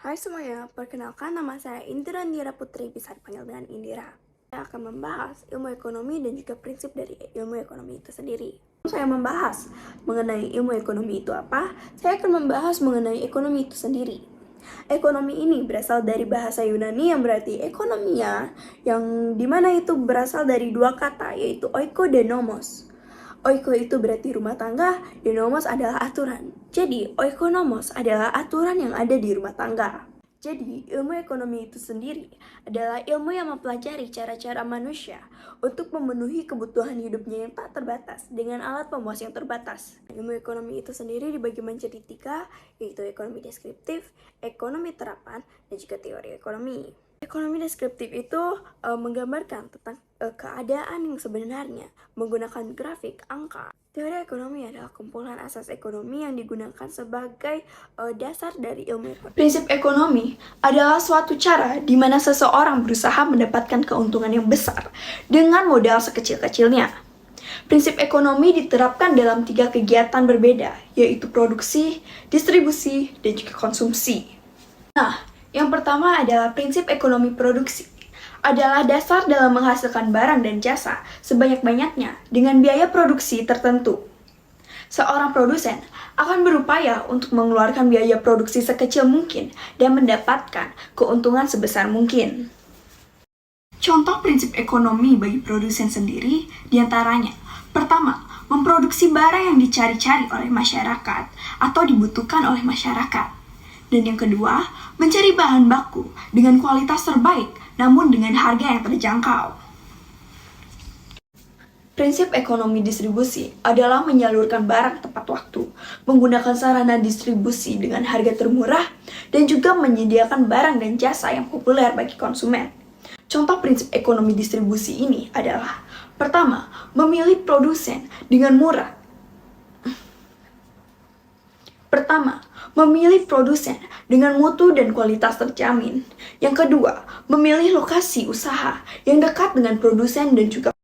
Hai semuanya, perkenalkan nama saya Indira Nira Putri, bisa dipanggil dengan Indira. Saya akan membahas ilmu ekonomi dan juga prinsip dari ilmu ekonomi itu sendiri. Saya membahas mengenai ilmu ekonomi itu apa, saya akan membahas mengenai ekonomi itu sendiri. Ekonomi ini berasal dari bahasa Yunani yang berarti ekonomia, yang dimana itu berasal dari dua kata, yaitu oiko dan nomos. Oiko itu berarti rumah tangga, dan nomos adalah aturan. Jadi, oikonomos adalah aturan yang ada di rumah tangga. Jadi, ilmu ekonomi itu sendiri adalah ilmu yang mempelajari cara-cara manusia untuk memenuhi kebutuhan hidupnya yang tak terbatas dengan alat pemuas yang terbatas. Ilmu ekonomi itu sendiri dibagi menjadi tiga, yaitu ekonomi deskriptif, ekonomi terapan, dan juga teori ekonomi. Ekonomi deskriptif itu menggambarkan tentang keadaan yang sebenarnya menggunakan grafik, angka. Teori ekonomi adalah kumpulan asas ekonomi yang digunakan sebagai dasar dari ilmu ekonomi. Prinsip ekonomi adalah suatu cara di mana seseorang berusaha mendapatkan keuntungan yang besar dengan modal sekecil-kecilnya. Prinsip ekonomi diterapkan dalam tiga kegiatan berbeda, yaitu produksi, distribusi, dan juga konsumsi. Nah, yang pertama adalah prinsip ekonomi produksi. Adalah dasar dalam menghasilkan barang dan jasa sebanyak-banyaknya dengan biaya produksi tertentu. Seorang produsen akan berupaya untuk mengeluarkan biaya produksi sekecil mungkin dan mendapatkan keuntungan sebesar mungkin. Contoh prinsip ekonomi bagi produsen sendiri diantaranya: pertama, memproduksi barang yang dicari-cari oleh masyarakat atau dibutuhkan oleh masyarakat. Dan yang kedua, mencari bahan baku dengan kualitas terbaik namun dengan harga yang terjangkau. Prinsip ekonomi distribusi adalah menyalurkan barang tepat waktu, menggunakan sarana distribusi dengan harga termurah, dan juga menyediakan barang dan jasa yang populer bagi konsumen. Contoh prinsip ekonomi distribusi ini adalah: pertama, memilih produsen dengan murah. Memilih produsen dengan mutu dan kualitas terjamin. Yang kedua, memilih lokasi usaha yang dekat dengan produsen dan juga